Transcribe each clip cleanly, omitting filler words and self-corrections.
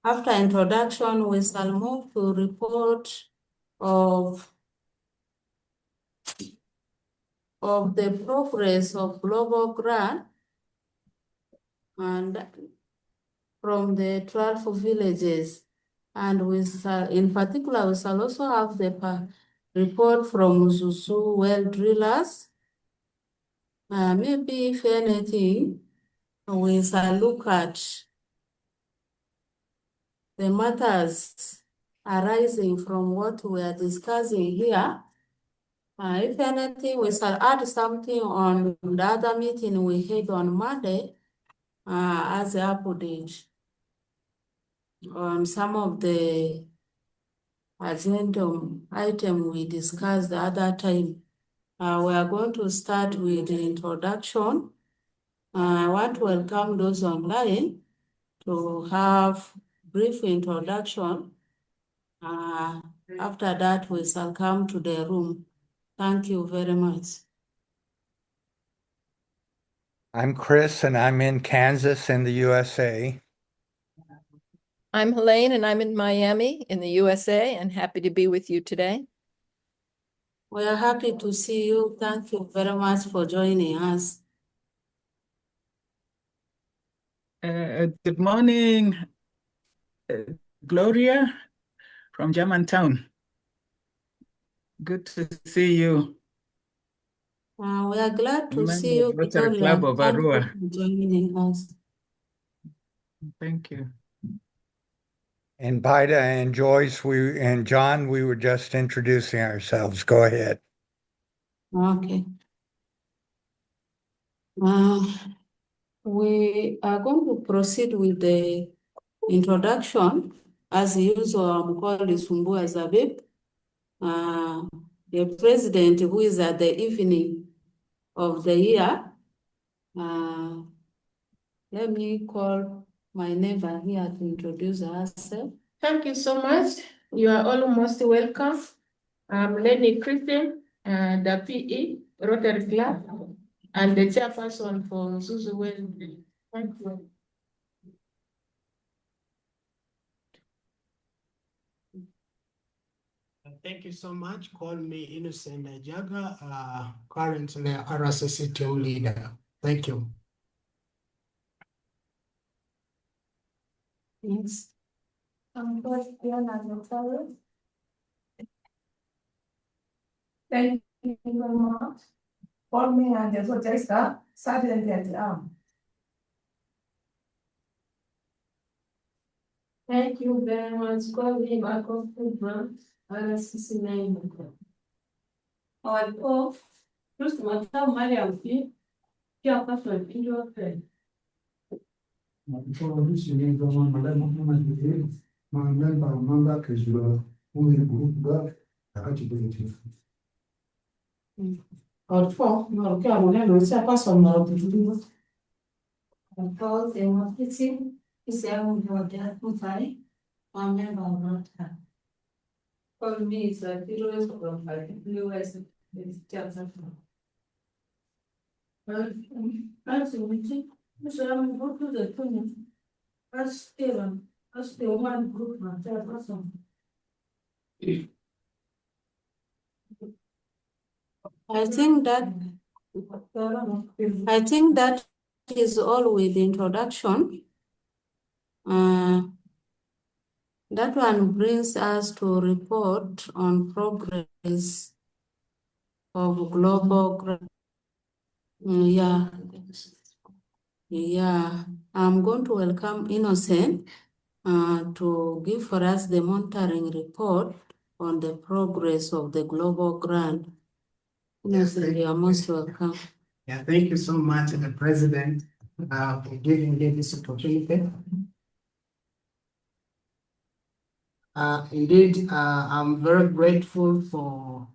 After introduction, we shall move to report of the progress of global grant and from the 12 villages. And we shall, in particular, we shall also have the report from Zuzu well drillers. Maybe if anything, we shall look at the matters arising from what we are discussing here. If anything, we shall add something on the other meeting we had on Monday as an update on some of the agenda item we discussed the other time. We are going to start with the introduction. I want to welcome those online to have brief introduction. After that, we shall come to the room. Thank you very much. I'm Chris, and I'm in Kansas in the USA. I'm Helene, and I'm in Miami in the USA, and happy to be with you today. We are happy to see you. Thank you very much for joining us. Good morning, Gloria from Germantown. Good to see you. We are glad to see you, Rotary Victoria. Club of Thank you Arua. for joining us. Thank you. And Bida and Joyce, and John, we were just introducing ourselves. Go ahead. Okay. We are going to proceed with the introduction. As usual, I'm called Sumbua Zabib, the president who is at the evening of the year. Let me call my neighbor here to introduce herself. Thank you so much. You are all most welcome. I'm Lenny Christian, the PE, Rotary Club, and the chairperson for Zuzu Well. Thank you. Thank you so much. Call me Innocent Ajaga, currently RSSC team leader. Thank you. Thanks. I'm Christiana Natalia. Thank you very much. Call me and the Jessica, Sergeant at the arm. Thank you very much. Call me Marco Fulbram, RSCC 9. Our call, first one, Mariam P. Here, Pastor Pedro Fred. Or four, no, okay, I'm going to pass on my opinion. Because they want to see, is there one who sorry? One member of Rotary. For me, it's a POS from US. It's just a that's the meeting. So I'm going to the tunnel. That's the one group, my person. I think that is all with the introduction. That one brings us to report on progress of global growth. Yeah. I'm going to welcome Innocent to give for us the monitoring report on the progress of the global grant. Innocent, you are most welcome. Yeah, thank you so much, the President, for giving me this opportunity. Indeed, I'm very grateful for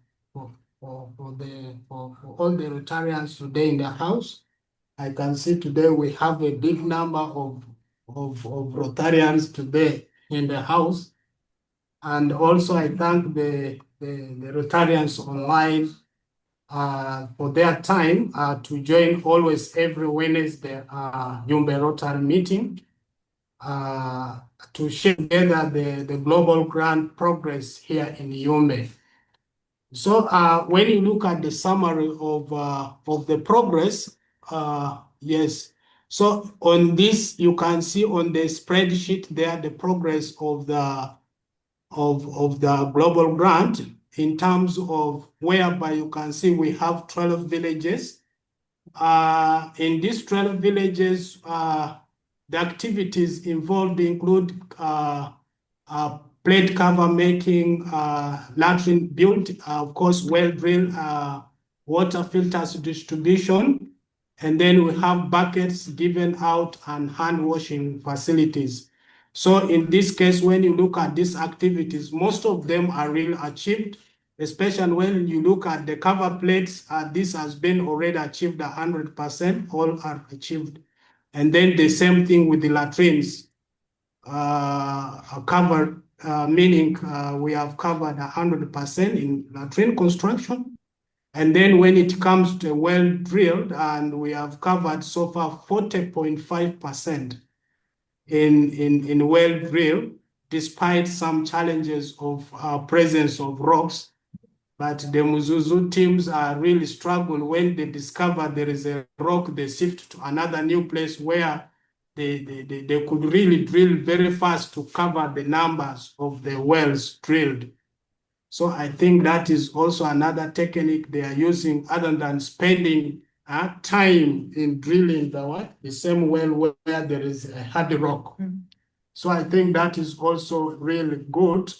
all the Rotarians today in the house. I can see today we have a big number of Rotarians today in the house. And also I thank the Rotarians online for their time to join always every Wednesday Yumbe Rotary meeting. to share together the global grant progress here in Yumbe. So when you look at the summary of the progress, yes. So on this, you can see on the spreadsheet there the progress of the global grant in terms of whereby you can see we have 12 villages. In these 12 villages, the activities involved include plate cover making, latrine built, of course, well drill, water filters distribution, and then we have buckets given out and hand washing facilities. So in this case, when you look at these activities, most of them are really achieved, especially when you look at the cover plates, this has been already achieved 100%, all are achieved. And then the same thing with the latrines, covered, meaning we have covered 100% in latrine construction. And then when it comes to well drilled, and we have covered so far 40.5% in well drill, despite some challenges of presence of rocks. But the Muzuzu teams are really struggle when they discover there is a rock, they shift to another new place where they could really drill very fast to cover the numbers of the wells drilled. So I think that is also another technique they are using other than spending time in drilling the same well where there is a hard rock. So I think that is also really good.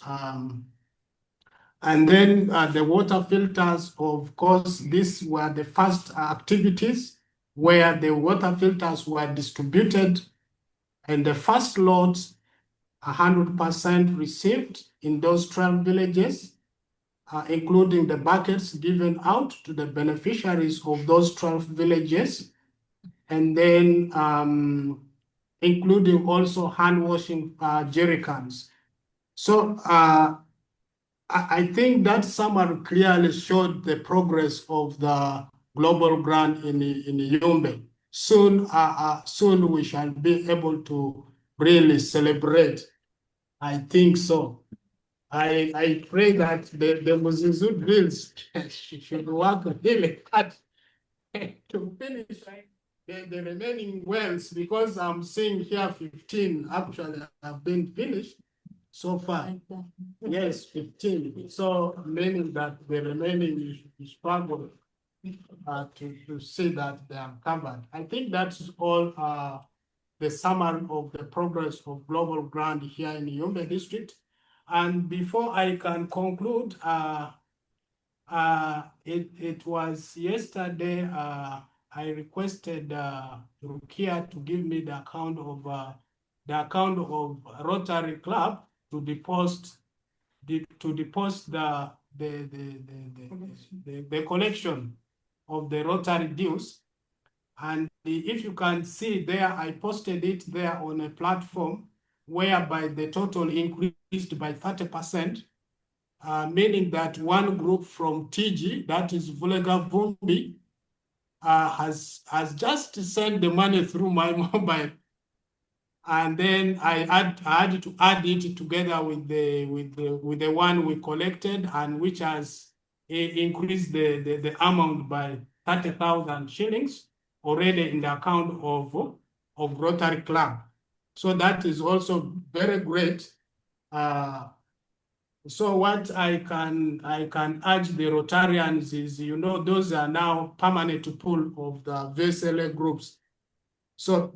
And then the water filters, of course, these were the first activities where the water filters were distributed, and the first lot, 100% received in those 12 villages, including the buckets given out to the beneficiaries of those 12 villages, and then including also hand washing jerry cans. So I think that summary clearly showed the progress of the global grant in Yumbe. Soon, soon we shall be able to really celebrate. I think so. I pray that the Muzuzu drills should work really hard to finish the remaining wells, because I'm seeing here 15 actually have been finished so far. Yes, 15. So meaning that the remaining is struggle to see that they are covered. I think that's all the summary of the progress of global grant here in the Yumbe district. And before I can conclude, it was yesterday I requested Rukia to give me the account of Rotary Club to deposit the collection of the Rotary dues. And if you can see there, I posted it there on a platform whereby the total increased by 30%, meaning that one group from TG, that is Vulega Vumbi, has just sent the money through my mobile. And then I had to add it together with the one we collected, and which has increased the amount by 30,000 shillings already in the account of Rotary Club. So that is also very great. So what I can urge the Rotarians is, those are now permanent pool of the VSLA groups. So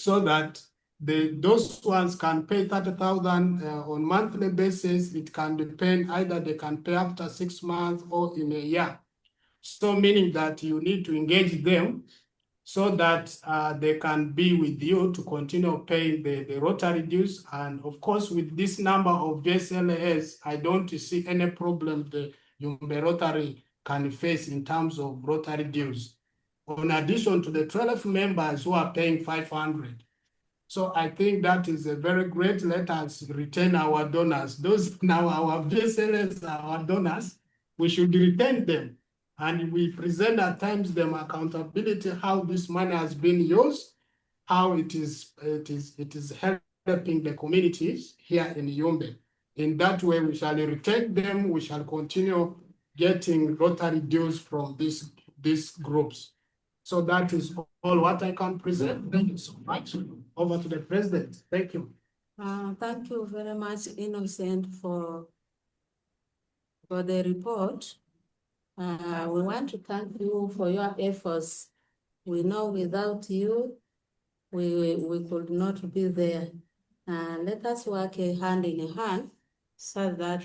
that those ones can pay 30,000 on monthly basis. It can depend, either they can pay after 6 months or in a year. So meaning that you need to engage them so that they can be with you to continue paying the Rotary dues. And of course, with this number of VSLAs, I don't see any problem the Yumbe Rotary can face in terms of Rotary dues, in addition to the 12 members who are paying 500. So I think that is a very great. Let us retain our donors. Those now our VSLs are our donors. We should retain them. And we present at times them accountability, how this money has been used, how it is helping developing the communities here in Yumbe. In that way, we shall retain them, we shall continue getting Rotary dues from these groups. So that is all what I can present. Thank you so much. Over to the president. Thank you. Thank you very much, Innocent, for the report. We want to thank you for your efforts. We know without you, we could not be there. Let us work hand in hand so that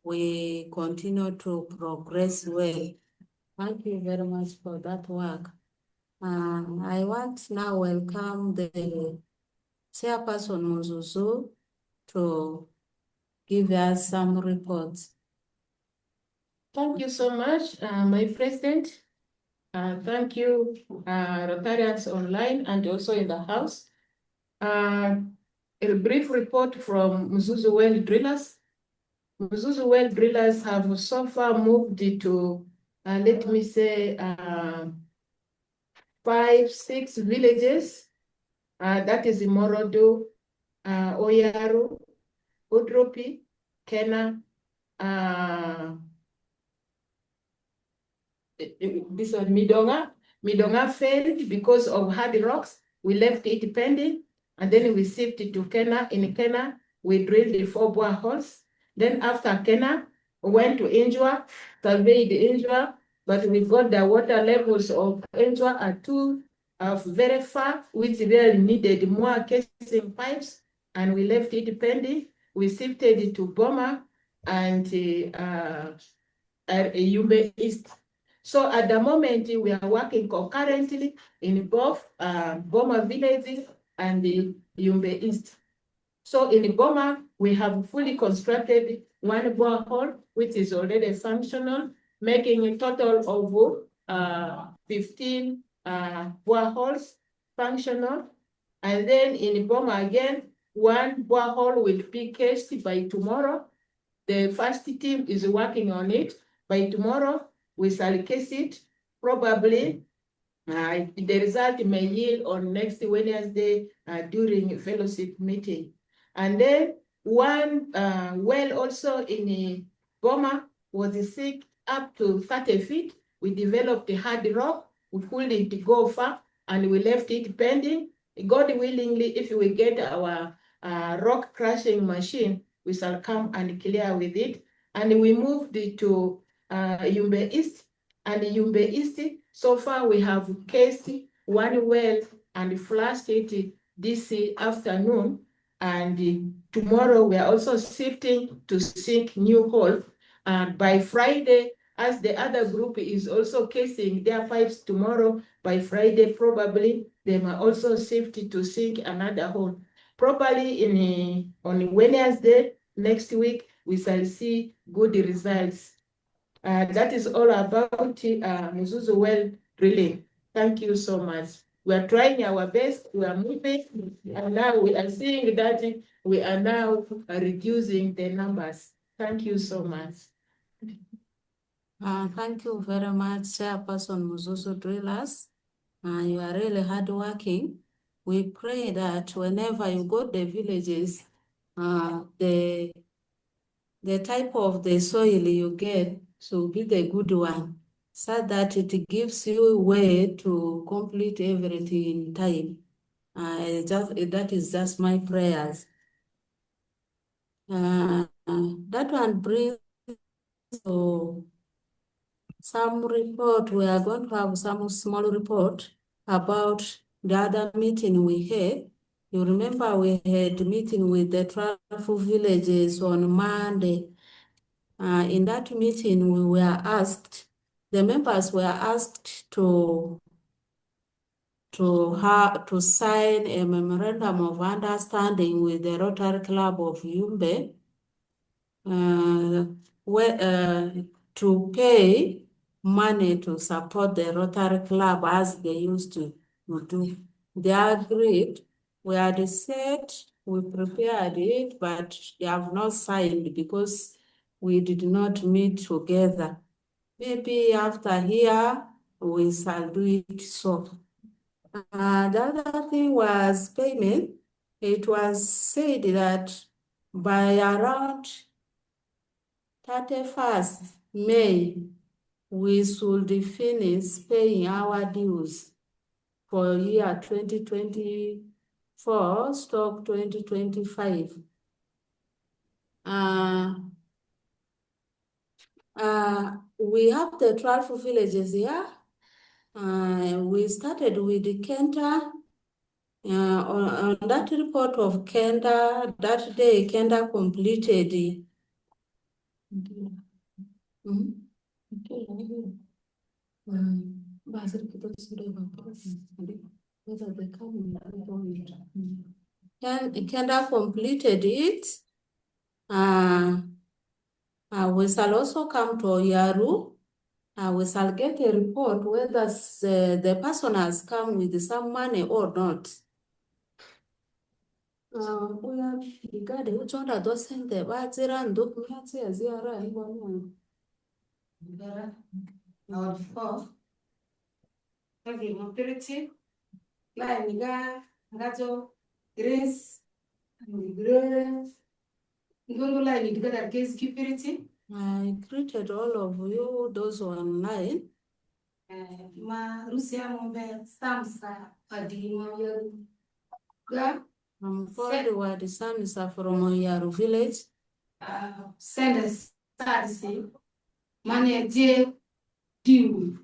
we continue to progress well. Thank you very much for that work. I want now welcome the Chairperson Muzuzu to give us some reports. Thank you so much, my president. Thank you, Rotarians online and also in the house. A brief report from Mzuzu Well Drillers. Mzuzu Well Drillers have so far moved to, let me say, 5-6 villages. That is Morodo, Oyaru, Udropi, Kena, this one, Midonga. Midonga failed because of hard rocks. We left it pending, and then we shifted to Kena. In Kena, we drilled the 4 boreholes. Then after Kena, we went to Injwa, surveyed Injwa, but we got the water levels of Injwa are too very far, which really needed more casing pipes, and we left it pending. We shifted it to Boma and Yumbe East. So at the moment, we are working concurrently in both Boma villages and the Yumbe East. So in Boma, we have fully constructed 1 borehole, which is already functional, making a total of 15 boreholes functional. And then in Boma again, 1 borehole will be cased by tomorrow. The first team is working on it. By tomorrow, we shall case it. Probably the result may yield on next Wednesday during a fellowship meeting. And then 1 well also in Boma was sick up to 30 feet. We developed a hard rock. We couldn't go far and we left it pending. God willingly, if we get our rock crushing machine, we shall come and clear with it. And we moved it to Yumbe East. And Yumbe East, so far we have cased 1 well and flushed it this afternoon. And tomorrow we are also shifting to sink new hole. And by Friday, as the other group is also casing their pipes tomorrow, by Friday probably they might also shift to sink another hole. Probably on Wednesday next week, we shall see good results. That is all about Mzuzu Well Drilling. Thank you so much. We are trying our best, we are moving, and now we are seeing that we are now reducing the numbers. Thank you so much. Thank you very much, Chairperson Muzuzu Drillers. You are really hardworking. We pray that whenever you go to the villages, the type of the soil you get should be the good one, so that it gives you a way to complete everything in time. That is just my prayers. That one brings to some report. We are going to have some small report about the other meeting we had. You remember we had a meeting with the 12 villages on Monday. In that meeting, we were asked, the members were asked to sign a memorandum of understanding with the Rotary Club of Yumbe to pay money to support the Rotary Club as they used to do. They agreed. We had said we prepared it, but they have not signed because we did not meet together. Maybe after here, we shall do it so. The other thing was payment. it was said that by around 31st May, we should finish paying our dues for year 2024 stock 2025. We have the 12 villages here. We started with the Kenta. On that report of Kenta, that day Kenta completed. Kenta completed it. We shall also come to Yaru. We shall get a report whether the person has come with some money or not. We are regarding which one are those sent the Bazira and documents as you are one. Our four. Every mobility. Like Niga, Gato, Grace, and Grace. You don't like it together case security. I greeted all of you, those online. Ma Rusia Mombe, Samsa, Adima, I'm forward the Samsa from Yaru village. Send us Sarsi, Manager, Diu,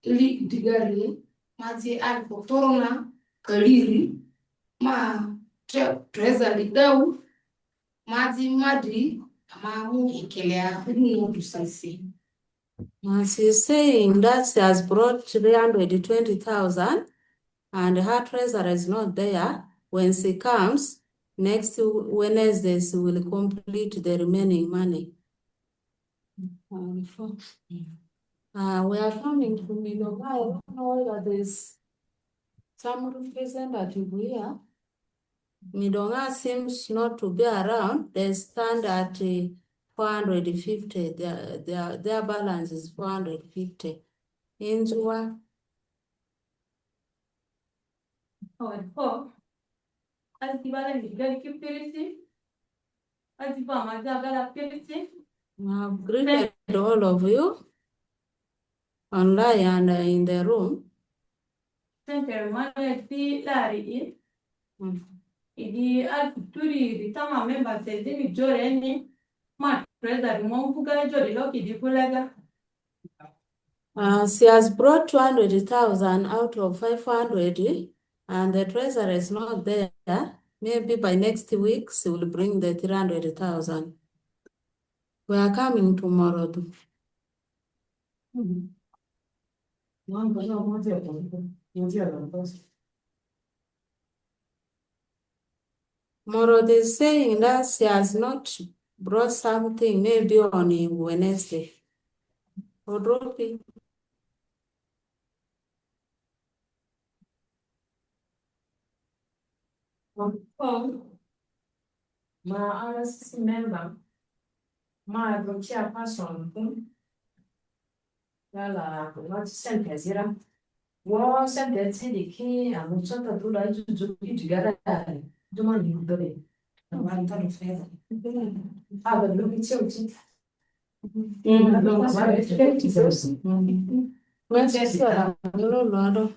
Lik Digari, Mati Alpo Torona, Kaliri, Ma Treasury Dow, Mati Madri, Mamu Ikelea, who to say. She's saying that she has brought 320,000 and her treasurer is not there. When she comes, next Wednesday, she will complete the remaining money. We are coming to Middle. I don't know whether there's some representative here. Midonga seems not to be around. They stand at 450. Their balance is 450. Injua. Four. As the balance is very curiosity. As the farmer, curiosity. I've greeted all of you online and in the room. Center money see Larry. Idi Turi, the Tama member says, Demi Joreni, my president, Monfuga Jori Loki, the Pulaga. She has brought 200,000 out of 500, and the treasurer is not there. Maybe by next week, she will bring the 300,000. We are coming tomorrow. Tomorrow is saying that she has not brought something, maybe on Wednesday. Odropi. My RSC member, my chairperson, what sentence here? What sentence in the key and which other two like to be together? The money you do it. One time fair. I will look at you. What's that?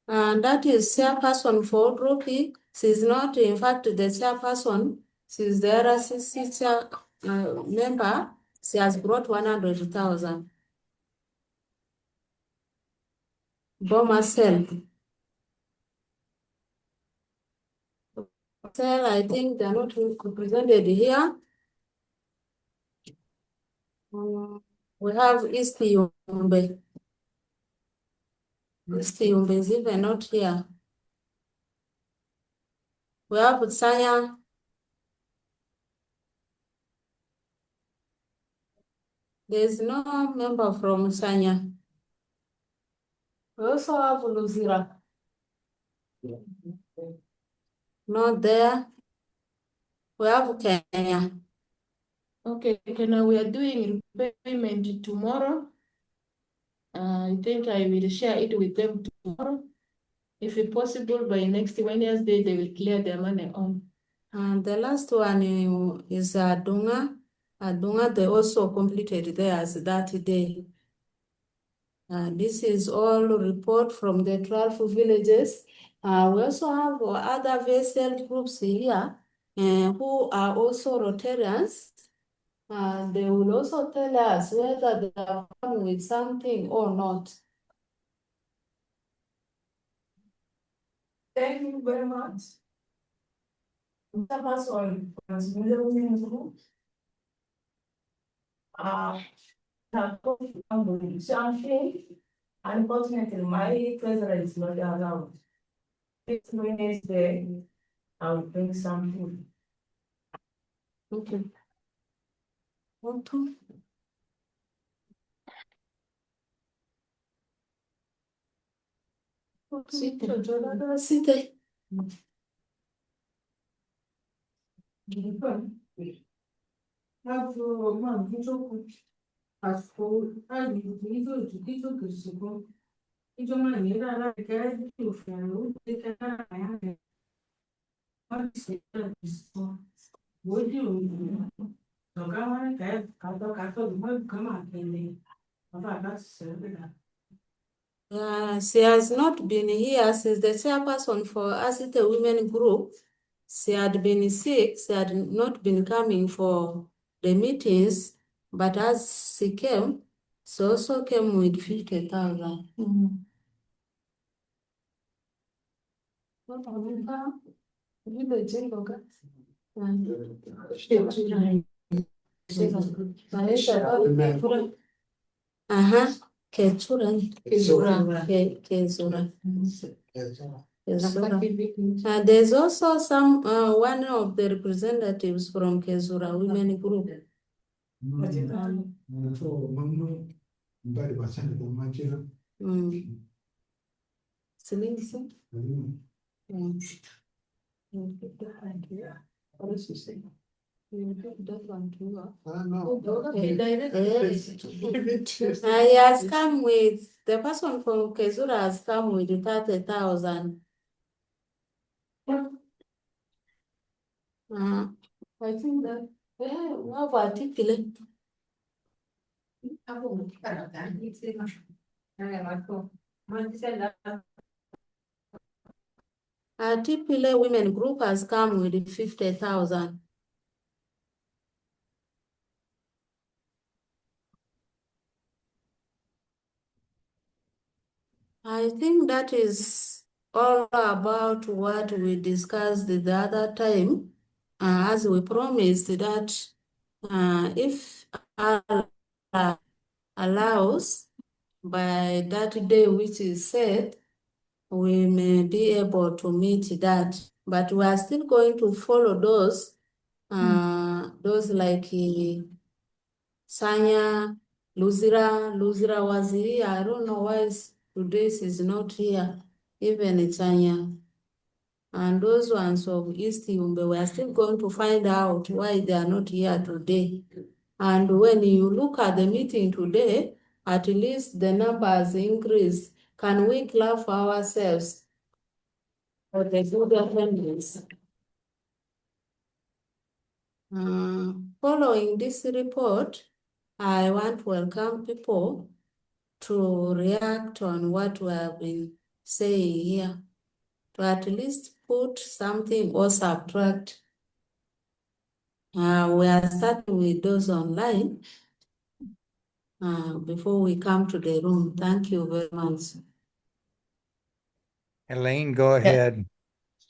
And that is chairperson for Odropi. She's not, in fact, the chairperson. She's the RCC member. She has brought 100,000. Boma Cell. Cell, I think they're not represented here. We have East Yumbe. East Yumbe is even not here. We have Sanya. There's no member from Sanya. We also have Luzira. Not there. We have Kenya. Okay, now we are doing repayment tomorrow. I think I will share it with them tomorrow. If it's possible, by next Wednesday, they will clear their money on. And the last one is Adunga. Adunga, they also completed theirs that day. This is all report from the 12 villages. We also have other vessel groups here who are also Rotarians. They will also tell us whether they are come with something or not. Thank you very much. That was all. Unfortunately, my treasurer is not around. This Wednesday, I'll bring some food. Okay. Want to? Sit. She has not been here since the chairperson for Asite Women Group. She had been sick. She had not been coming for the meetings, but as she came, she also came with 50,000. Kezura. There's also some one of the representatives from Kezura Women Group. He has come with, the person from Kezura has come with 30,000. I think that, what about it? Tipile Women Group has come with 50,000. I think that is all about what we discussed the other time. As we promised that if Allah allows, by that day which is set, we may be able to meet that. But we are still going to follow those like Sanya, Luzira was here. I don't know why today she's not here, even Sanya. And those ones of East Yumbe, we are still going to find out why they are not here today. And when you look at the meeting today, at least the numbers increase. Can we clap for ourselves for the good attendance? Following this report, I want to welcome people to react on what we have been saying here, to at least put something or subtract. We are starting with those online before we come to the room. Thank you very much. Elaine, go ahead.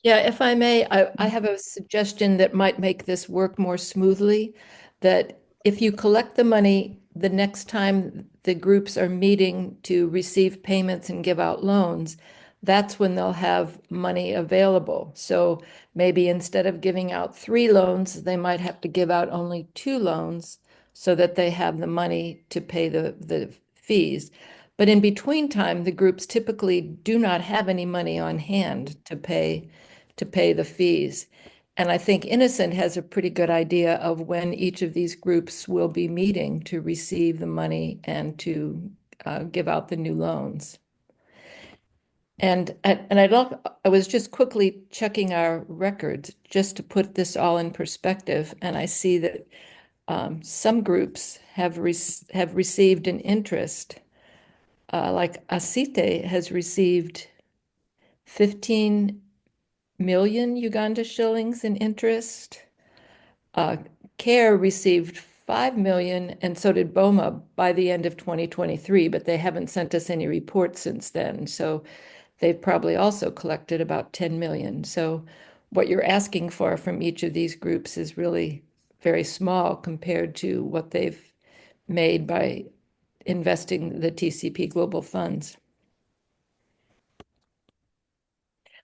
Yeah, if I may, I have a suggestion that might make this work more smoothly, that if you collect the money the next time the groups are meeting to receive payments and give out loans, that's when they'll have money available. So maybe instead of giving out 3 loans, they might have to give out only 2 loans so that they have the money to pay the fees. But in between time, the groups typically do not have any money on hand to pay the fees. And I think Innocent has a pretty good idea of when each of these groups will be meeting to receive the money and to give out the new loans. And I was just quickly checking our records just to put this all in perspective, and I see that some groups have received an interest. Like Asite has received 15 million Uganda shillings in interest. CARE received 5 million, and so did BOMA by the end of 2023, but they haven't sent us any reports since then. So they've probably also collected about 10 million. So what you're asking for from each of these groups is really very small compared to what they've made by investing the TCP global funds.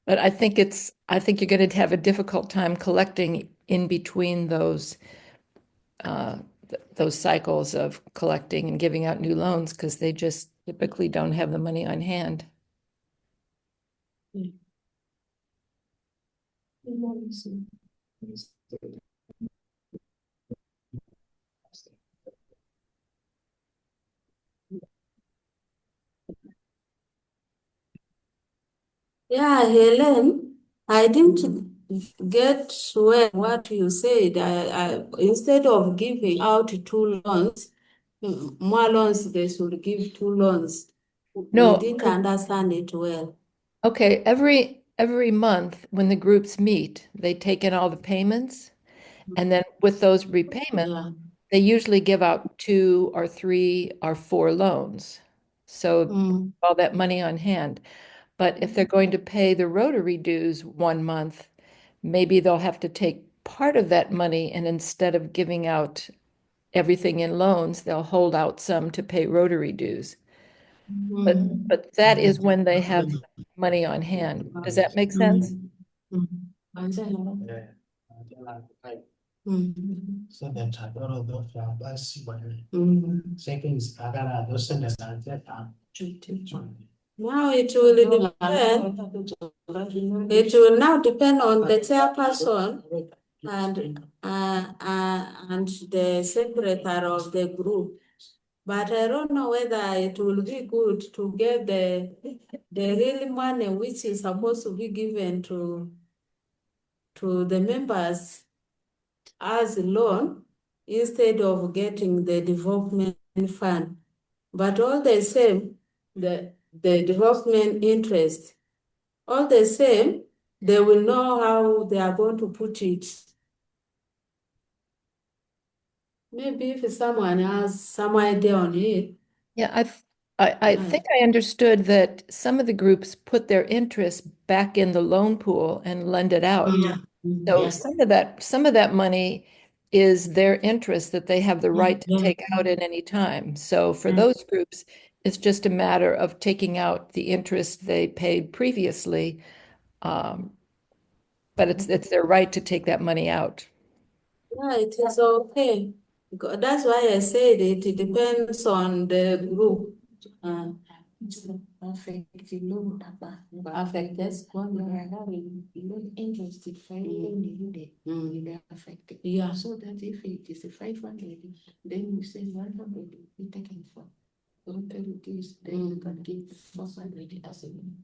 But I think you're going to have a difficult time collecting in between those cycles of collecting and giving out new loans because they just typically don't have the money on hand. Yeah, Helen, I didn't get well what you said. Instead of giving out two loans, more loans, they should give two loans. We No, didn't understand it well. okay, every month when the groups meet, they take in all the payments, and then with those repayments, Yeah. they usually give out 2 or 3 or 4 loans. So Mm. all that money on hand. But if they're going to pay the Rotary dues 1 month, maybe they'll have to take part of that money, and instead of giving out everything in loans, they'll hold out some to pay Rotary dues. But that is when they have money on hand. Does that make sense? So that I don't know those basi bwana. Seconds agara those and Now it will depend. It will now depend on the chairperson and the secretary of the group. But I don't know whether it will be good to get the real money which is supposed to be given to the members as a loan instead of getting the development fund. But all the same, the development interest, all the same, they will know how they are going to put it. Maybe if someone has some idea on it. Yeah, I think I understood that some of the groups put their interest back in the loan pool and lend it out. So Yes. some of that money is their interest that they have the right to Yeah. take out at any time. So for those groups, it's just a matter of taking out the interest they paid previously. But it's their right to take that money out. Yeah, it is okay. That's why I said it depends on the group. Affected loan affected loan interested affected. Yeah. So that if it is 500, then we say 100 be taken from. Then you can give 400 as a loan.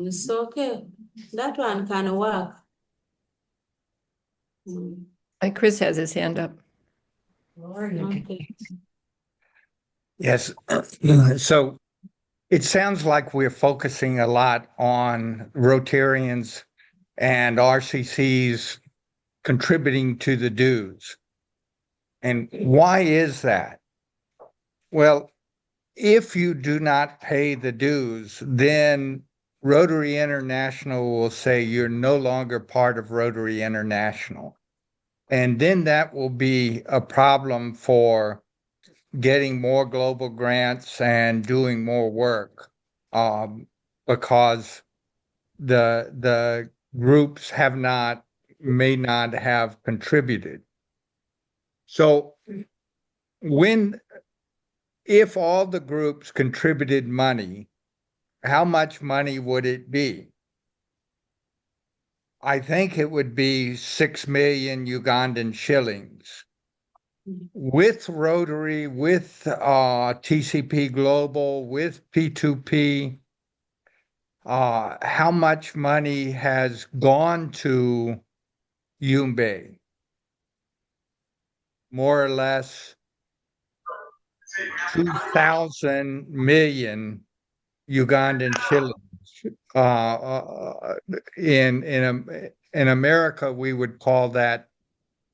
It's okay. That one can work. Like Chris has his hand up. Okay. Yes. So it sounds like we're focusing a lot on Rotarians and RCCs contributing to the dues. And why is that? Well, if you do not pay the dues, then Rotary International will say you're no longer part of Rotary International. And then that will be a problem for getting more global grants and doing more work, because the groups may not have contributed. So if all the groups contributed money, how much money would it be? I think it would be 6 million Ugandan shillings. With Rotary, with TCP Global, with P2P, how much money has gone to Yumbe? More or less 2,000 million Ugandan shillings. In America, we would call that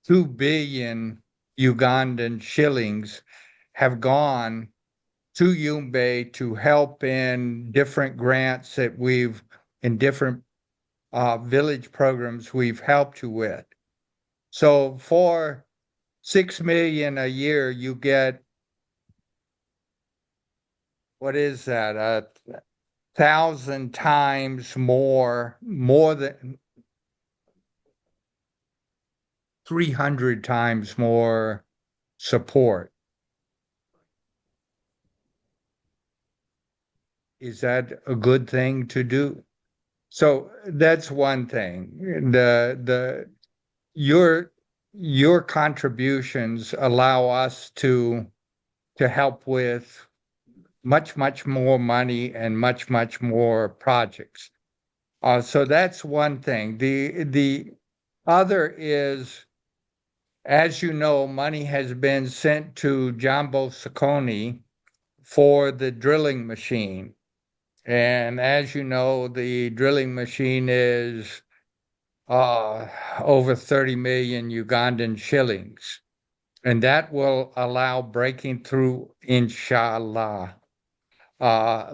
2 billion Ugandan shillings have gone to Yumbe to help in different grants that in different village programs we've helped you with. So for 6 million a year, you get, what is that? 1,000 times more than 300 times more support. Is that a good thing to do? So that's one thing. Your contributions allow us to help with much more money and much more projects. So that's one thing. The other is, as you know, money has been sent to Jambo Sakoni for the drilling machine. And as you know, the drilling machine is over 30 million Ugandan shillings. And that will allow breaking through, inshallah,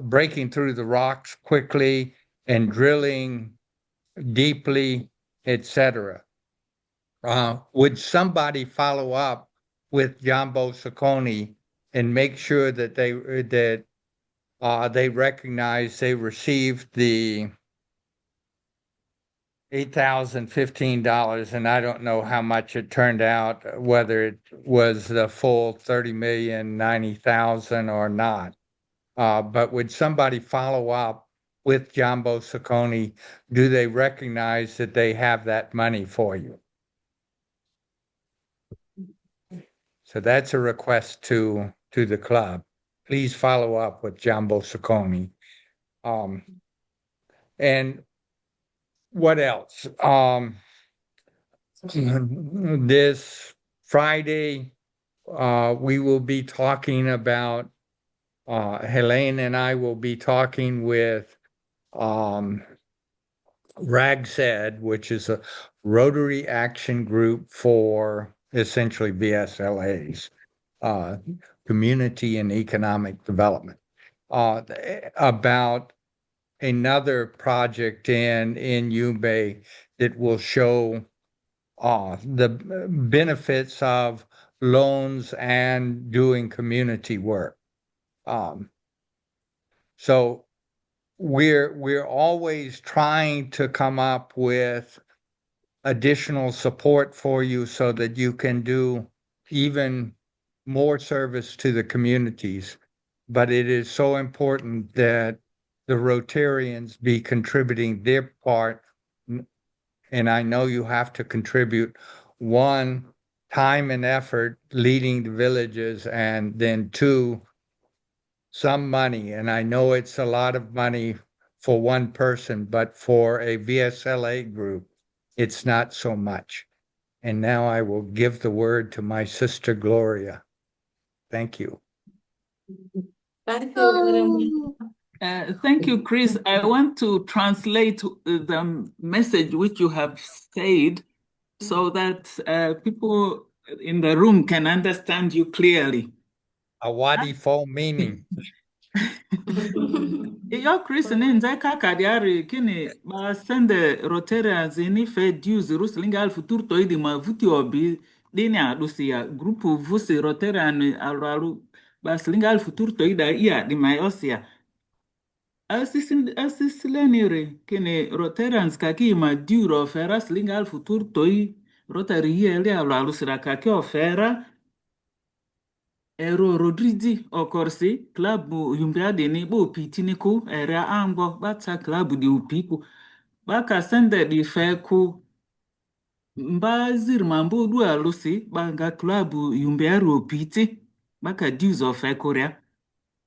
breaking through the rocks quickly and drilling deeply, etc. Would somebody follow up with Jambo Sakoni and make sure that they recognize they received the $8,015, and I don't know how much it turned out, whether it was the full 30,090,000 or not. But would somebody follow up with Jambo Sakoni? Do they recognize that they have that money for you? So that's a request to the club. Please follow up with Jambo Sakoni. And what else? This Friday, we will be talking about, Helene and I will be talking with RAGSED, which is a Rotary Action Group for essentially VSLAs, Community and Economic Development, about another project in Yumbe that will show the benefits of loans and doing community work. So we're always trying to come up with additional support for you so that you can do even more service to the communities. But it is so important that the Rotarians be contributing their part. And I know you have to contribute, one, time and effort leading the villages, and then two, some money. And I know it's a lot of money for one person, but for a VSLA group, it's not so much. And now I will give the word to my sister Gloria. Thank you. Thank you very much. Thank you, Chris. I want to translate the message which you have said so that people in the room can understand you clearly. A wadi full meaning. Your Chris in Zaka Kadiari kini ba sende Rotarians in ife dues ruslingal futur toidi ma vuti obi dini adusia grupu vusi Rotarian alwaru ba slingal futur toida iya di mayosia. Asilenire kini Rotarians kaki ma duro ofera slingal futur toi Rotary yeli alwaru sira kaki ofera ero rodridi okorsi club Yumbe adini bo pitiniku era ambo bata club di upiku baka sende di feku mbazir mambo du alusi banga club Yumbe aro piti baka dues of korea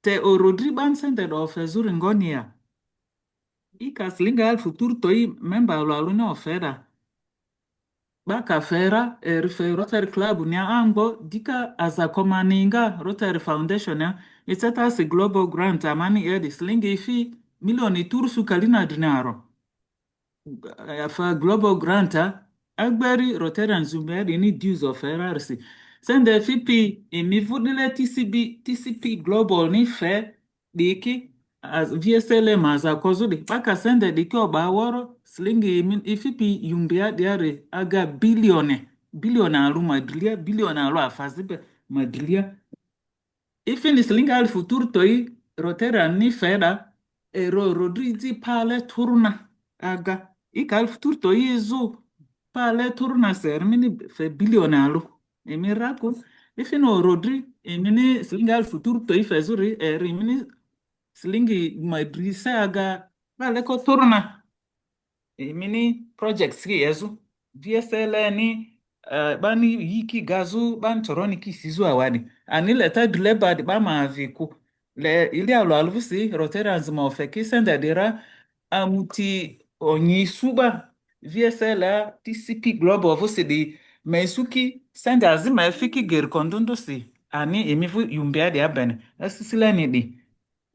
te o rodri ban sende do fe zuri ngonia ika slinga alfu turtoi memba alu ne ofera. Baka fera rife Rotary Club nya ambo dika azakomaninga Rotary Foundation ya itata si global grant amani edi slingi ifi milioni tursu kalina dinaro. Afa global granta agberi Rotarian Zumbi ni dues of RRC. Sende FP imivudile TCP global ni fe diki as VSLM as a kozudi baka sende diki oba woro slingi ifipi yumbia diare aga bilione alu bilione alu afazibe madrilia ifini slingi al futur toi Rotarian ni feda rodridi pale turna aga ikal futur toi izu pale turna ser mini fe bilione alu emiraku ifino rodri emini slingi al futur toi fezuri mini slingi madri aga pale ko turna mini projects ki yezu VSL ni bani yiki gazu ban toroni ki sizu awadi ani leta duleba di ba ma viku le ili alo alvusi Rotarians ma ofeki senda dira amuti onyi suba VSL TCP Global vusi di mesuki senda azima efiki geri kondundu si ani emivu yumbia di abene asisila ni di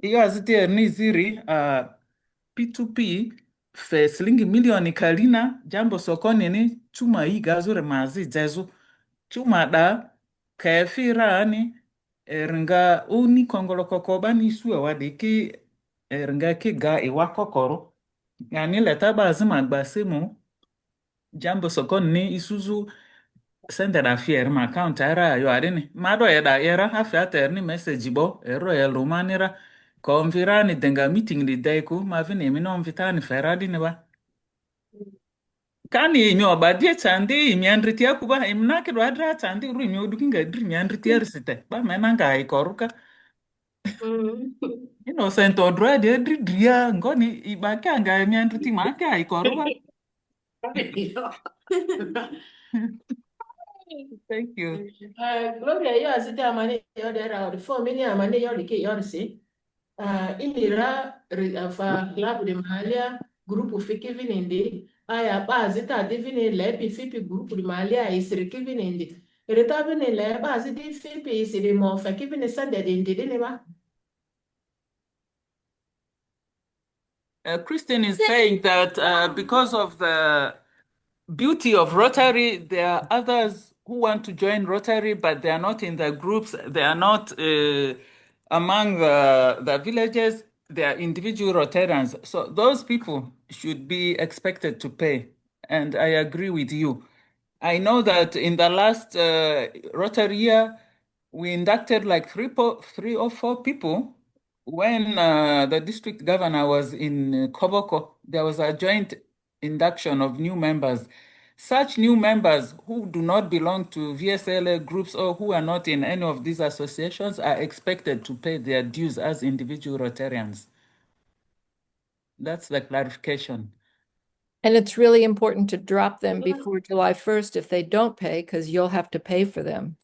iyo aziti ni ziri P2P fe shilingi milioni kalina jambo sokoni ni chuma hii gazure mazi jezu chuma da kefira ani eringa uni kongolo kokoba ni suwe wadi ki eringa ki ga iwa kokoro yani leta bazima gbasimu jambo sokoni ni isuzu sende da fier ma account era yo adini mado yeda era hafi ata ni message bo ero ya lumanira konvira ni denga meeting di daiku ma vini mi non vitani feradi ne ba kani imi obadie chandi imi andriti akuba imna ke adra chandi ru imi odukinga dri imi andriti ersite ba menanga ikoruka innocent odra de dri dria ngoni ibake anga imi andriti ma ke ikoruba thank you Gloria, yo azite amane yo dera or for mini amane yo dike yo si. Inira afa club de mahalia grupu fiki vinindi. Aya ba azita divini lepi fipi grupu de mahalia isiri kivinindi. Irita vini le ba aziti fipi isiri mo fa kivini sande dindi dini ba. Christine is saying that because of the beauty of Rotary, there are others who want to join Rotary, but they are not in the groups. They are not among the villages. They are individual Rotarians. So those people should be expected to pay. And I agree with you. I know that in the last Rotary year, we inducted like three or four people. When the district governor was in Koboko, there was a joint induction of new members. Such new members who do not belong to VSLA groups or who are not in any of these associations are expected to pay their dues as individual Rotarians. That's the clarification. And it's really important to drop them before July 1st if they don't pay, because you'll have to pay for them.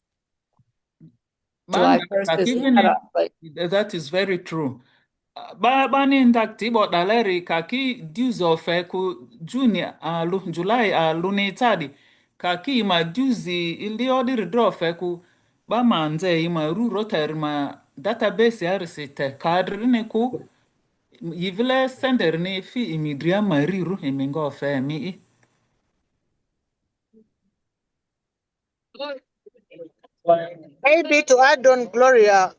July 1st is the cutoff, but that is very true. Bani indakti bo daleri kaki dues of ku June July ni tadi kaki ma dues ili odiri draw ku ba manze ima ru Rotary ma database ya resite kadri ni ku yivile sender ni fi imidria mariru imingo fe mi. Maybe to add on, Gloria,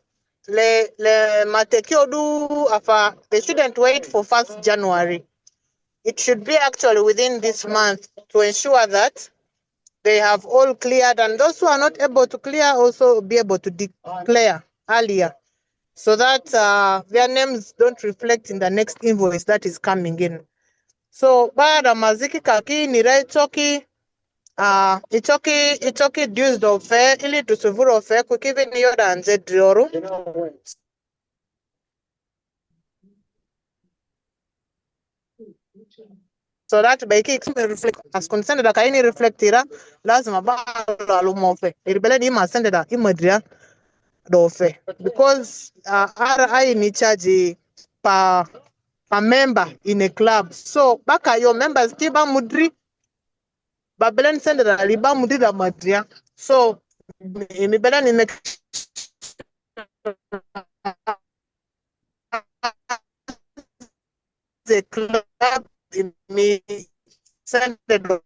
le matekio do afa, they shouldn't wait for 1st January. It should be actually within this month to ensure that they have all cleared, and those who are not able to clear also be able to declare earlier, so that their names don't reflect in the next invoice that is coming in. So baada maziki kaki ni toki itoki dues do fe ili tusuvuro fe kukivi niyo danze drioru. So that baiki reflect as concerned da kaini reflectira lazima ba alumofe iribele ni masende da imadria do fe because RI ni charge per a member in a club. So baka your members tiba mudri babelen sende da liba mudri da madria. So mi bela ni make the club me send the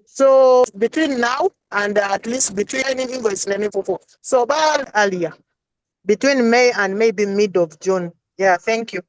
so between now and at least between invoice and so about earlier between May and maybe mid of June. Yeah, thank you.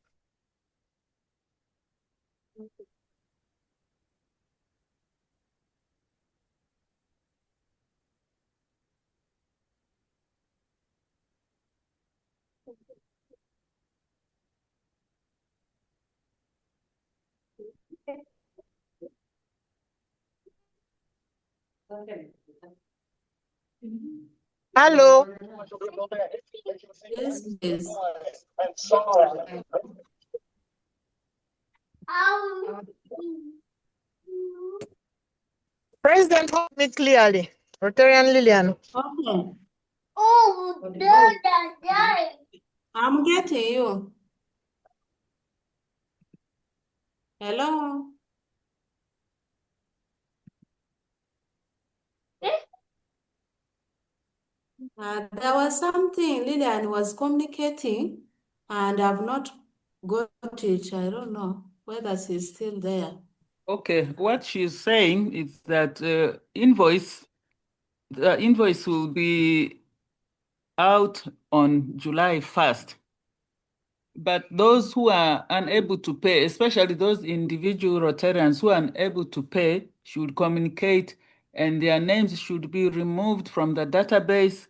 Hello. Yes, please. President, help me clearly. Rotarian Lillian. Okay. Oh, I'm getting you. Hello. There was something Lillian was communicating, and I've not got it. I don't know whether she's still there. Okay, what she's saying is that the invoice will be out on July 1st. But those who are unable to pay, especially those individual Rotarians who are unable to pay, should communicate and their names should be removed from the database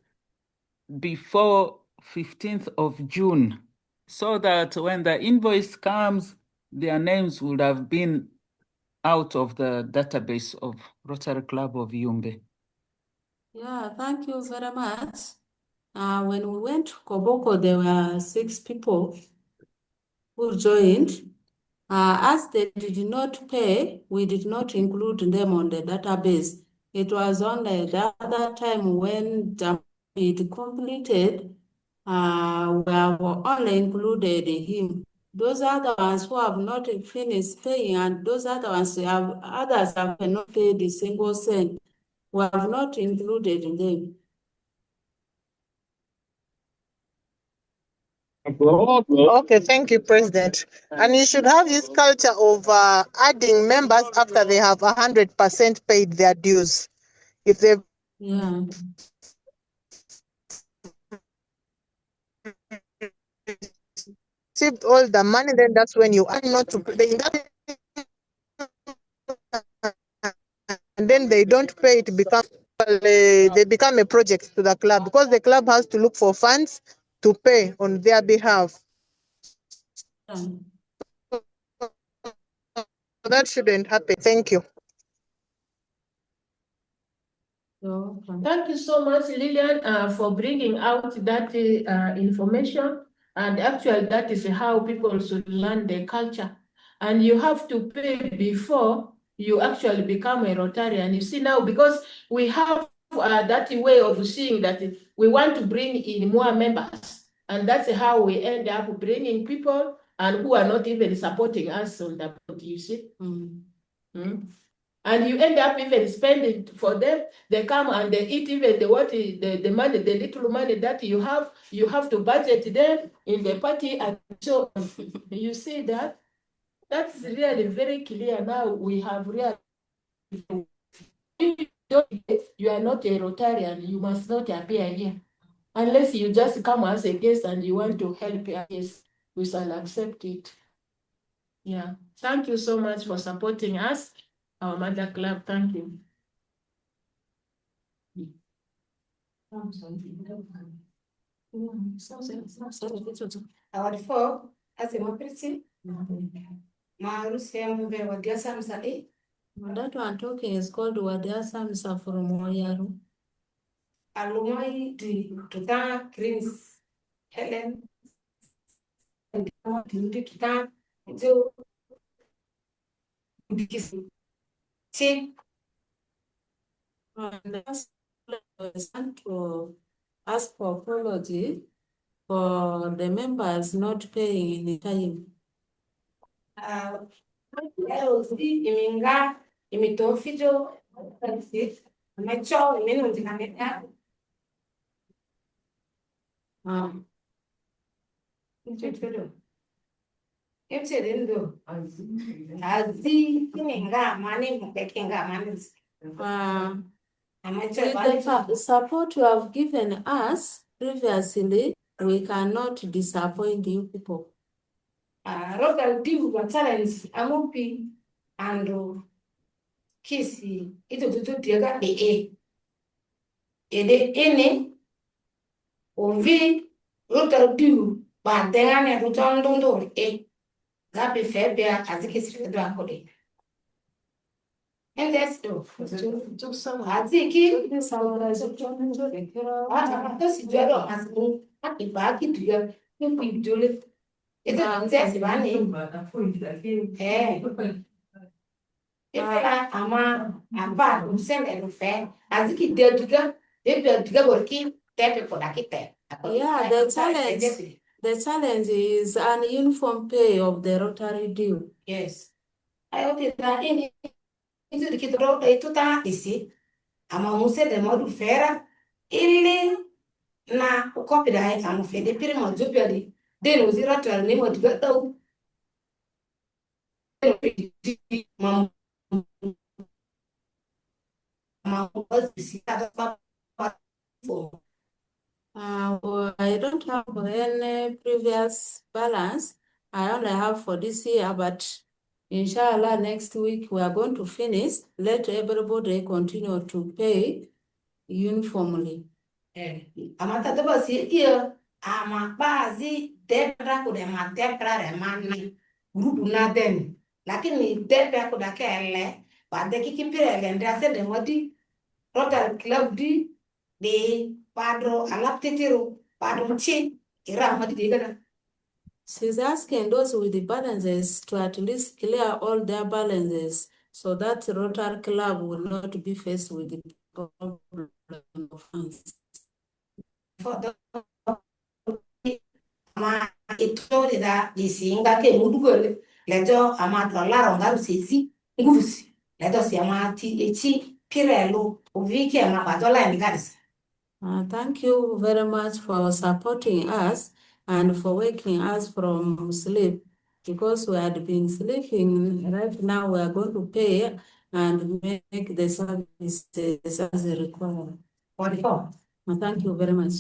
before 15th of June, so that when the invoice comes, their names would have been out of the database of Rotary Club of Yumbe. Yeah, thank you very much. When we went to Koboko, there were 6 people who joined. As they did not pay, we did not include them on the database. It was only the other time when it completed, we have only included him. Those are the ones who have not finished paying, and those are the ones others have not paid a single cent. We have not included them. Okay, thank you, President. And you should have this culture of adding members after they have 100% paid their dues. If they've Yeah. received all the money, then that's when you add not to and then they don't pay, it becomes they become a project to the club because the club has to look for funds to pay on their behalf. Yeah. That shouldn't happen. Thank you. Thank you so much, Lillian, for bringing out that information. And actually, that is how people should learn their culture. And you have to pay before you actually become a Rotarian. You see now, because we have that way of seeing that we want to bring in more members. And that's how we end up bringing people and who are not even supporting us on the board, you see. And you end up even spending for them. They come and they eat even the money, the little money that you have to budget them in the party and so on. You see that? That's really very clear now. We have really, you are not a Rotarian, you must not appear here. Unless you just come as a guest and you want to help, yes, we shall accept it. Yeah. Thank you so much for supporting us, our mother club. Thank you. Our four, as a pretty, Marusem, what dear Sam Sally, That one talking is called Wadia Samsa from Moyaru. Alumai to that, Chris, Helen, and to that, Joe, see, And that's sent to ask for apology for the members not paying in time? Leo si iminga imitofijo macho imeno ndikameta Mchechedo. Mchechedo. Azi iminga mani mpekenga mani. With the support you have given us previously, we cannot disappoint you people. Roga divu kwa talents amupi ando kisi ito tutu tiaga ede ene ovi roga divu ba dengane rutondo gapi febia azikisi fedo akode. And that's do. Aziki kasi juado asmu ibaki tuya ni jole. Ito nzesi bani. Ita ama amba usende rufe aziki deduga worki tepe podakite. Yeah, the challenge is an uniform pay of the Rotary due. Yes. Ayo kita ini itu kita itu ta isi ama muse de modu fera ili na ukopi da ai amu fede piri mo jopia di den uzi Rotary ni mo diga tau mam Well, I don't have any previous balance. I only have for this year, but inshallah next week we are going to finish. Let everybody continue to pay uniformly. Amata deba si iya ama bazi debra kude ma debra re mani grupu na den lakini debra kuda kele bade kikipire le ndase de modi Rotary Club di padro alap titiru padro chi ira modi de gana. She's asking those with the balances to at least clear all their balances so that Rotary Club will not be faced with the problem of funds. For the ama itori da isinga ke mudugole leto ama dollar ongaru sisi ngusi leto si ama ti echi pirelo oviki ama badola ndigadis. Thank you very much for supporting us and for waking us from sleep, because we had been sleeping. Right now we are going to pay and make the services as required. Thank you very much.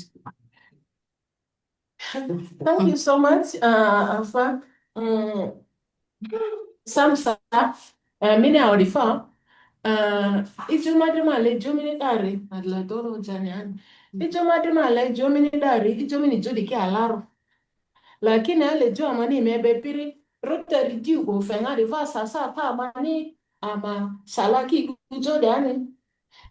Thank you so much, Alpha. Samsa, mine orifa. Ijumaduma le jomini dari, adla doro janyani. Ijumaduma le jomini dari, ijomini jodi ki alaro. Lakini ale jo amani mebe piri, Rotary diu go fenga riva sasa pa amani ama salaki jodi ane.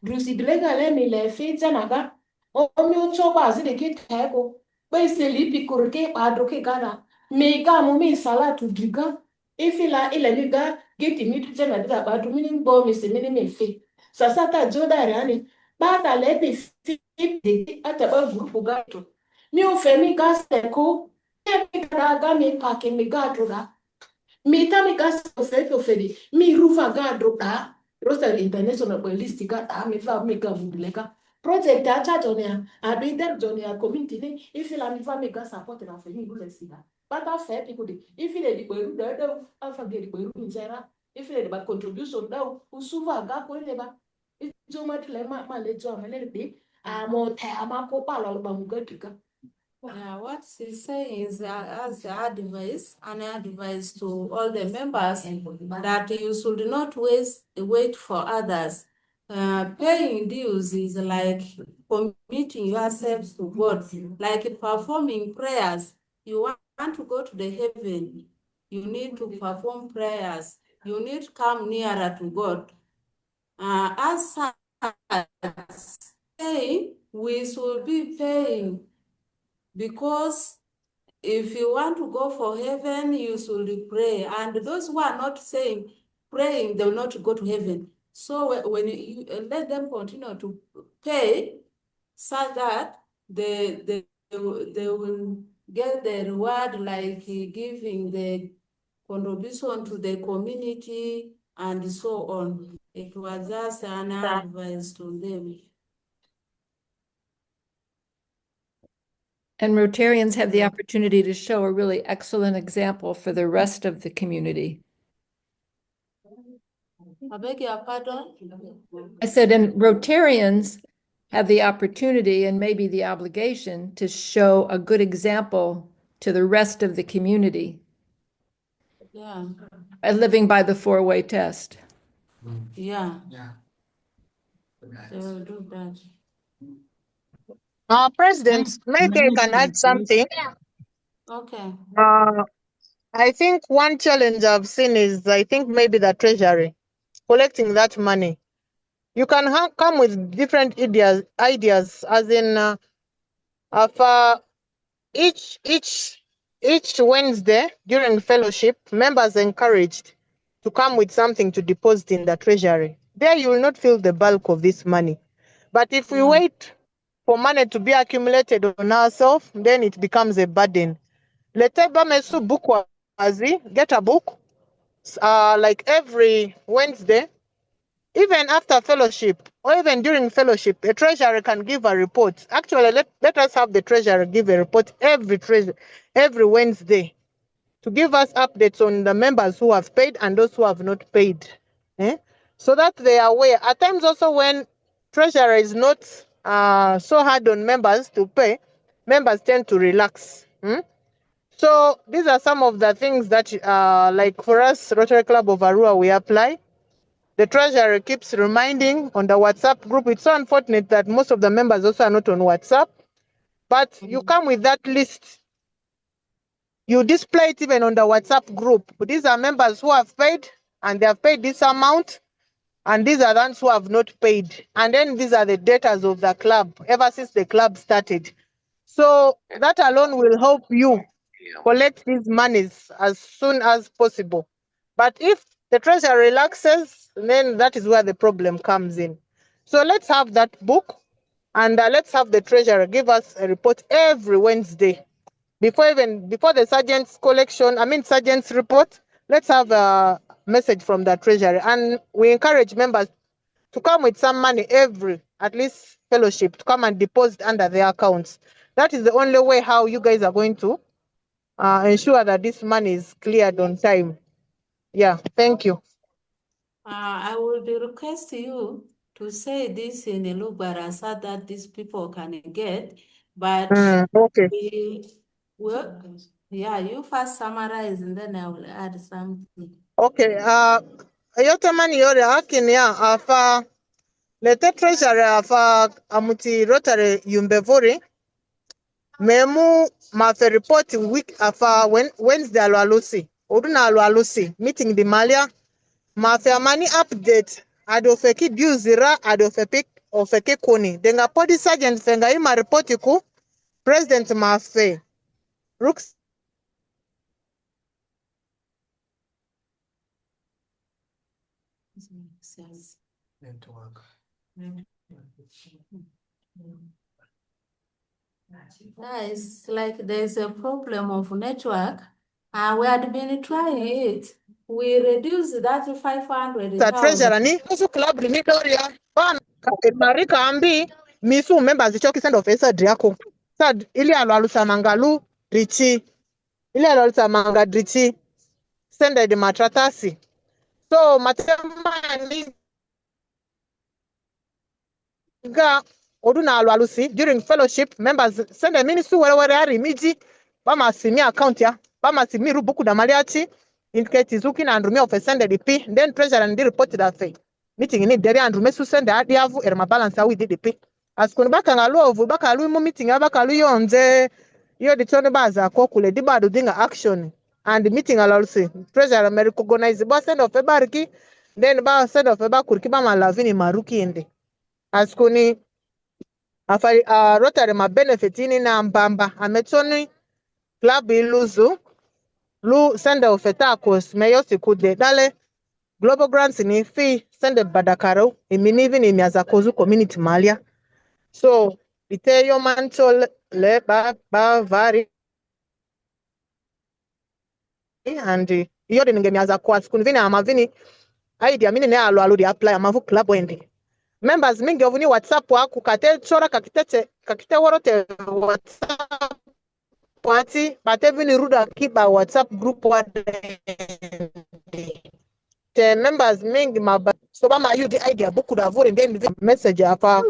Drusi dlega le mi le fita naga. Omi uchoba azide ki teko. Bese lipi kurke padroke gana. Mega mumi salatu driga. Ifila ile liga geti mitu jena diga badu mini bo misi mini mifi. Sasata joda reani. Bata lepi fit ata ba grupu gato. Mi ufemi gasteko. Mi graga mi pake mi gato da. Mi ta mi gasto ofedi. Mi rufa gato da. Rotary International listi gata mi fa mi gavuleka. Project acha jonia, abider jonia community ni ifila mi fa mi ga support na fe ni gule sida. Bata fe people di ifile di beru da alfa ge di beru nzera. Ifile di ba contribution da usuva ga ko ile ba. Ijo matile ma le jo amele di amo te ama ko pa lo ba mugatika. Yeah, what she's saying is as an advice to all the members that you should not wait for others. Paying dues is like committing yourselves to God, like performing prayers. You want to go to the heaven, you need to perform prayers. You need to come nearer to God. As paying, we should be paying, because if you want to go for heaven, you should pray. And those who are not praying, they will not go to heaven. So when you let them continue to pay, so that the will get the reward like giving the contribution to the community and so on. It was just an advice to them. And Rotarians have the opportunity to show a really excellent example for the rest of the community. I beg your pardon? I said, and Rotarians have the opportunity and maybe the obligation to show a good example to the rest of the community, Yeah. living by the four-way test. Yeah, Yeah. they will do that. President, maybe I can add something. Okay. I think one challenge I've seen is, I think maybe the treasury collecting that money. You can come with different ideas as in for each Wednesday during fellowship, members encouraged to come with something to deposit in the treasury. There you will not feel the bulk of this money. But if we wait for money to be accumulated on ourselves, then it becomes a burden. Leteba mesu book wazi, get a book like every Wednesday, even after fellowship or even during fellowship, a treasurer can give a report. Actually, let us have the treasurer give a report every Wednesday to give us updates on the members who have paid and those who have not paid. So that they are aware. At times also when treasurer is not so hard on members to pay, members tend to relax. So these are some of the things that like for us, Rotary Club of Arua, we apply. The treasurer keeps reminding on the WhatsApp group. It's so unfortunate that most of the members also are not on WhatsApp, but you come with that list. You display it even on the WhatsApp group. These are members who have paid and they have paid this amount, and these are the ones who have not paid. And then these are the debtors of the club ever since the club started. So that alone will help you collect these monies as soon as possible. But if the treasurer relaxes, then that is where the problem comes in. So let's have that book, and let's have the treasurer give us a report every Wednesday. Before the sergeant's report, let's have a message from the treasurer. And we encourage members to come with some money every, at least fellowship, to come and deposit under their accounts. That is the only way how you guys are going to ensure that this money is cleared on time. Yeah, thank you. I would request you to say this in a Lugbarasa that these people can get, but Okay. Yeah, you first summarize and then I will add something. Okay. Yote mani yore hakini ya afa lete treasurer afa amuti Rotary Yumbe memu mafe report week afa Wednesday alwalusi. Oduna alwalusi meeting the Malia mafe amani update adofeki diuzira ofeke koni. Denga podi sergeant fenga ima report ku president mafe. Rooks. Network. It's like there's a problem of network. We had been trying it. We reduced that to 500,000. Treasurer ni kusu club ni doria ban marika ambi misu members choki send officer driako sad ili alwalusa mangalu richi ili alwalusa manga richi send the matratasi so matema ni ga oduna alwalusi during fellowship members send the ministu were ari miji bama simi account ya bama simi rubuku da maliachi indicate izuki na andrumi of send the p then treasurer and report that thing meeting ni deri andrume su send adi avu erma balance awi the p as kun baka ngalo ovu baka lu mu meeting abaka lu yonze yo the tone baza ko kule di badu dinga action and meeting alwalusi treasurer me recognize ba send of bariki then ba send of ba kuriki ba malavini maruki ende as kuni afari Rotary ma benefit ini na mbamba ametoni club iluzu lu send of etakos meyo sikude dale global grants ni fee send badakaro iminivi ni miaza kozu community malia so iteyo manchol le ba vari and iyo de ningemyaza kwa siku vini amavini idea mini ne alo di apply amavu club wende members mingi ovuni WhatsApp waku kate chora kakite worote WhatsApp wati bate vini ruda kiba WhatsApp group wade the members mingi maba so bama you the idea buku da vore then message afa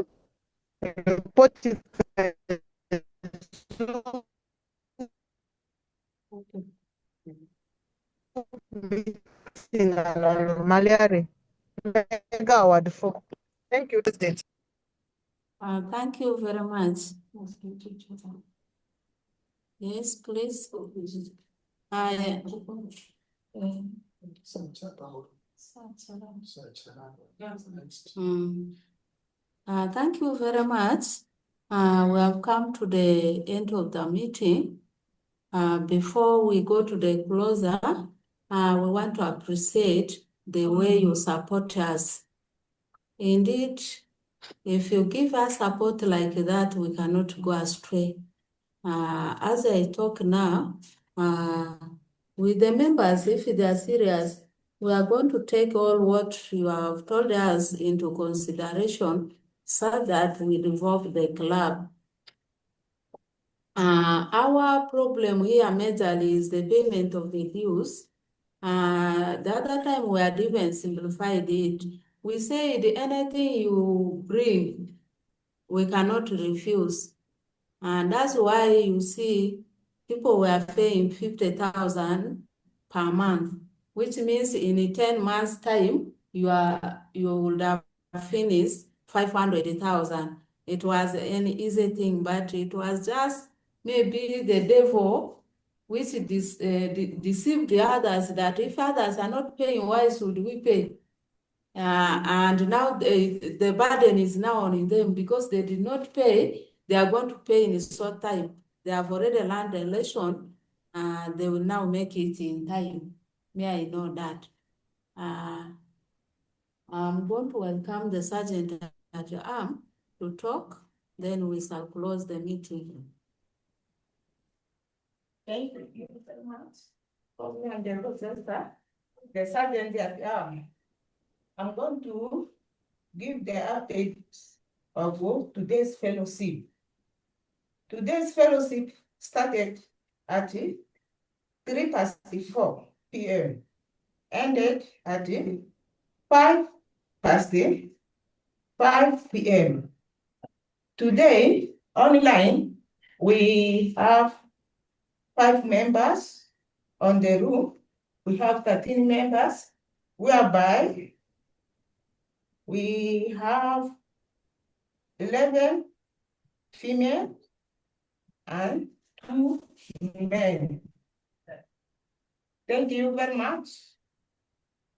report Maliari. Mega award for. Thank you, President. Thank you very much. Yes, please. Thank you very much. We have come to the end of the meeting. Before we go to the closer, we want to appreciate the way you support us. Indeed, if you give us support like that, we cannot go astray. As I talk now, with the members, if they are serious, we are going to take all what you have told us into consideration so that we revolve the club. Our problem here majorly is the payment of the dues. The other time we had even simplified it. We said anything you bring, we cannot refuse. And that's why you see people were paying 50,000 per month, which means in 10 months' time, you would have finished 500,000. It was an easy thing, but it was just maybe the devil which deceived the others that if others are not paying, why should we pay? And now the burden is now on them because they did not pay. They are going to pay in a short time. They have already learned the lesson. They will now make it in time. May I know that? I'm going to welcome the sergeant at your arm to talk. Then we shall close the meeting. Thank you very much. The sergeant at arm. I'm going to give the update of today's fellowship. Today's fellowship started at 3:04 p.m. ended at 5:05 p.m. Today, online, we have 5 members on the room. We have 13 members, whereby we have 11 female and 2 men. Thank you very much.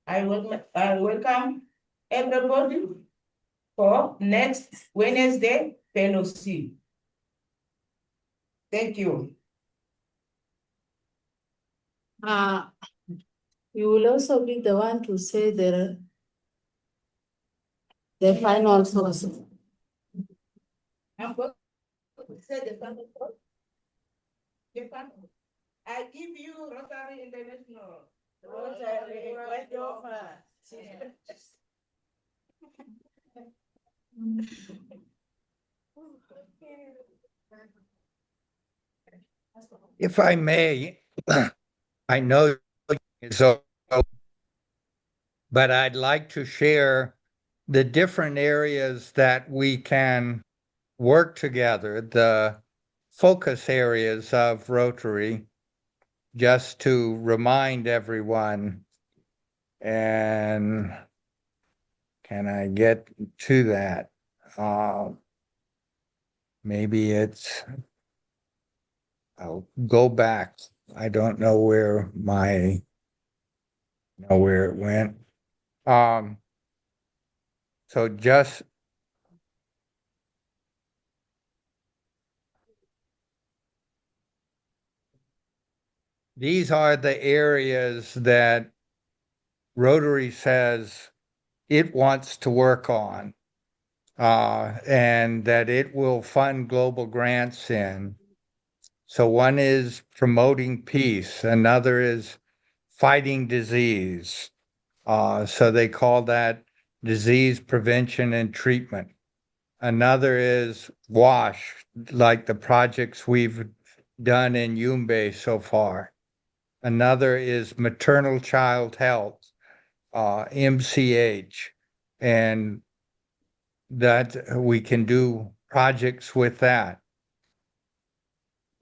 I welcome everybody for next Wednesday fellowship. Thank you. You will also be the one to say the final source. I'm going to say the final thought. I give you Rotary International. Rotary, what offer? If I may, I know it's over, but I'd like to share the different areas that we can work together, the focus areas of Rotary, just to remind everyone. And can I get to that? Maybe I'll go back. I don't know where it went. So just these are the areas that Rotary says it wants to work on. and that it will fund global grants in. So one is promoting peace, another is fighting disease. So they call that disease prevention and treatment. Another is WASH, like the projects we've done in Yumbe so far. Another is maternal child health, MCH, and that we can do projects with that.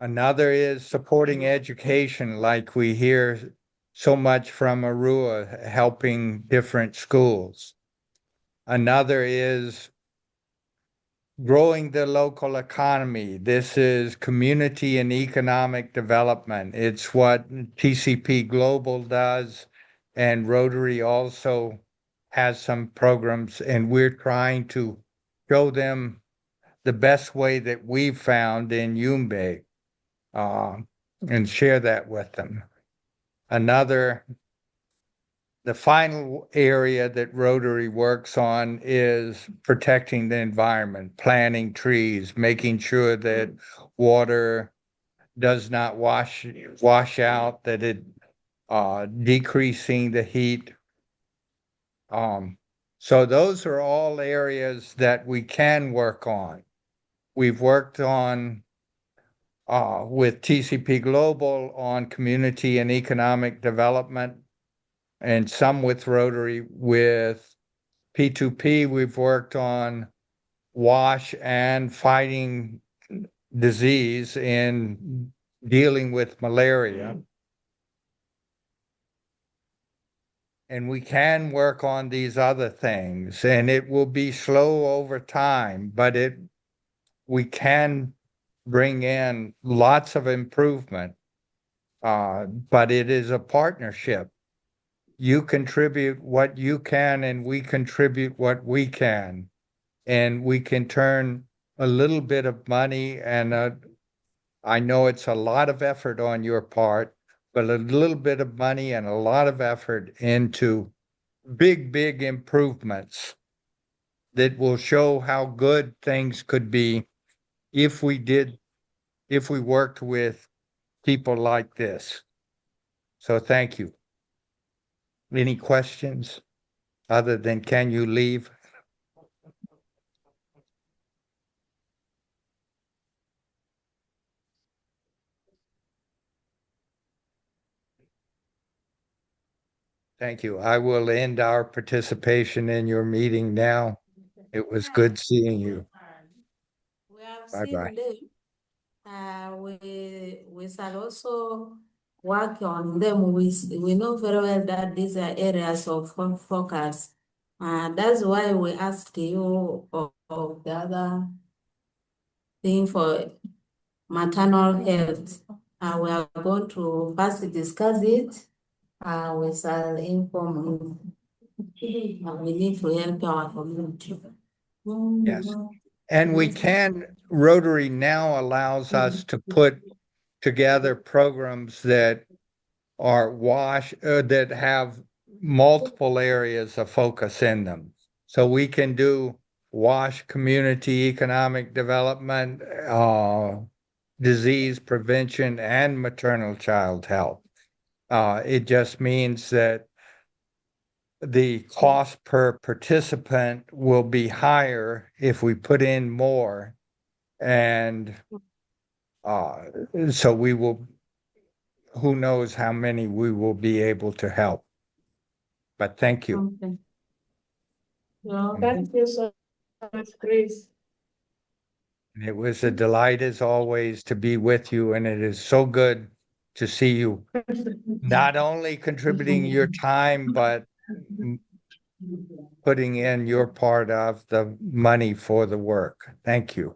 Another is supporting education, like we hear so much from Arua, helping different schools. Another is growing the local economy. This is community and economic development. It's what TCP Global does, and Rotary also has some programs, and we're trying to show them the best way that we've found in Yumbe, and share that with them. The final area that Rotary works on is protecting the environment, planting trees, making sure that water does not wash out, that it decreasing the heat. So those are all areas that we can work on. We've worked on with TCP Global on community and economic development, and some with Rotary. With P2P, we've worked on WASH and fighting disease and dealing with malaria. And we can work on these other things, and it will be slow over time, but we can bring in lots of improvement. But it is a partnership. You contribute what you can, and we contribute what we can. And we can turn a little bit of money, and I know it's a lot of effort on your part, but a little bit of money and a lot of effort into big, big improvements that will show how good things could be if we worked with people like this. So thank you. Any questions other than can you leave? Thank you. I will end our participation in your meeting now. It was good seeing you. We have Bye-bye. seen them. We shall also work on them. We know very well that these are areas of focus. That's why we asked you of the other thing for maternal health. We are going to first discuss it. We shall inform you. We need to help our community. Yes. And Rotary now allows us to put together programs that are that have multiple areas of focus in them. So we can do WASH, community economic development, disease prevention, and maternal child health. It just means that the cost per participant will be higher if we put in more. And so who knows how many we will be able to help. But thank you. Okay. Well, Thank you so much, Chris. It was a delight as always to be with you, and it is so good to see you not only contributing your time, but putting in your part of the money for the work. Thank you.